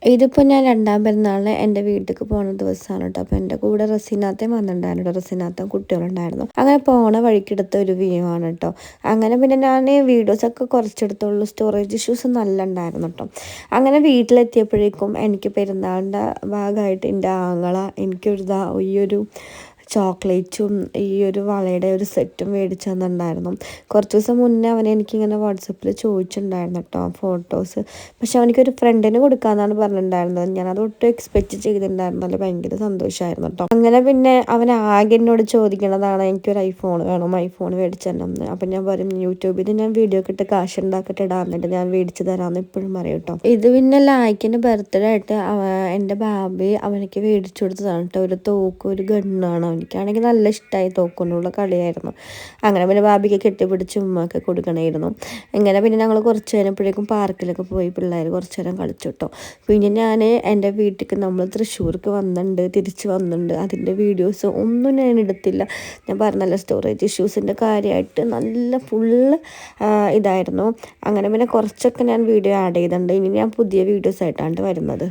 ഇതിപ്പോൾ ഞാൻ രണ്ടാം പെരുന്നാളിന് എൻ്റെ വീട്ടിലേക്ക് പോകുന്ന ദിവസമാണ് കേട്ടോ. അപ്പോൾ എൻ്റെ കൂടെ റസീനാത്തയും വന്നിട്ടുണ്ടായിരുന്നു കേട്ടോ. റസീനാത്തയും കുട്ടികളുണ്ടായിരുന്നു. അങ്ങനെ പോണ വഴിക്കെടുത്ത ഒരു വ്യൂ ആണ് കേട്ടോ. അങ്ങനെ പിന്നെ ഞാൻ വീഡിയോസൊക്കെ കുറച്ചെടുത്തുള്ളൂ. സ്റ്റോറേജ് ഇഷ്യൂസ് നല്ല ഉണ്ടായിരുന്നു കേട്ടോ. അങ്ങനെ വീട്ടിലെത്തിയപ്പോഴേക്കും എനിക്ക് പെരുന്നാളിൻ്റെ ഭാഗമായിട്ട് എൻ്റെ ആങ്ങള ഈ ഒരു ചോക്ലേറ്റും ഈ ഒരു വളയുടെ ഒരു സെറ്റും മേടിച്ചു തന്നിട്ടുണ്ടായിരുന്നു. കുറച്ച് ദിവസം മുന്നേ അവൻ എനിക്കിങ്ങനെ വാട്സപ്പിൽ ചോദിച്ചിട്ടുണ്ടായിരുന്നു കേട്ടോ ഫോട്ടോസ്. പക്ഷെ അവനിക്കൊരു ഫ്രണ്ടിന് കൊടുക്കാമെന്നാണ് പറഞ്ഞിട്ടുണ്ടായിരുന്നത്. ഞാനത് ഒട്ടും എക്സ്പെക്റ്റ് ചെയ്തിട്ടുണ്ടായിരുന്നല്ലോ. ഭയങ്കര സന്തോഷമായിരുന്നു കേട്ടോ. അങ്ങനെ പിന്നെ അവൻ ആകെ എന്നോട് ചോദിക്കണതാണ് എനിക്കൊരു ഐഫോൺ വേണം, ഐഫോൺ മേടിച്ചു തരണം. അപ്പം ഞാൻ പറയും യൂട്യൂബിൽ ഞാൻ വീഡിയോ ഒക്കെ ഇട്ട് കാശ് ഉണ്ടാക്കിയിട്ട് ഇടാന്നിട്ട് ഞാൻ മേടിച്ച് തരാമെന്ന് എപ്പോഴും പറയും കേട്ടോ. ഇത് പിന്നെ ലായ്ക്കിൻ്റെ ബർത്ത്ഡേ ആയിട്ട് എൻ്റെ ബാബി അവനക്ക് മേടിച്ചു കൊടുത്തതാണ് കേട്ടോ. ഒരു തോക്ക്, ഒരു ഗണ്ണാണ്. എനിക്കാണെങ്കിൽ നല്ല ഇഷ്ടമായി, തോക്കൊണ്ടുള്ള കളിയായിരുന്നു. അങ്ങനെ പിന്നെ ബാബിക്ക് കെട്ടിപ്പിടിച്ച് ഉമ്മയൊക്കെ കൊടുക്കണമായിരുന്നു. ഇങ്ങനെ പിന്നെ ഞങ്ങൾ കുറച്ച് കഴിഞ്ഞപ്പോഴേക്കും പാർക്കിലൊക്കെ പോയി പിള്ളേർ കുറച്ച് നേരം കളിച്ചു കേട്ടോ. പിന്നെ ഞാൻ എൻ്റെ വീട്ടിലേക്ക് നമ്മൾ തൃശ്ശൂർക്ക് വന്നിട്ടുണ്ട്, തിരിച്ച് വന്നിട്ടുണ്ട്. അതിൻ്റെ വീഡിയോസ് ഒന്നും ഞാൻ എടുത്തില്ല. ഞാൻ പറഞ്ഞല്ലോ സ്റ്റോറേജ് ഇഷ്യൂസിൻ്റെ കാര്യമായിട്ട് നല്ല ഫുള്ള് ഇതായിരുന്നു. അങ്ങനെ പിന്നെ കുറച്ചൊക്കെ ഞാൻ വീഡിയോ ആഡ് ചെയ്തിട്ടുണ്ട്. ഇനി ഞാൻ പുതിയ വീഡിയോസ് ആയിട്ടാണ് വരുന്നത്.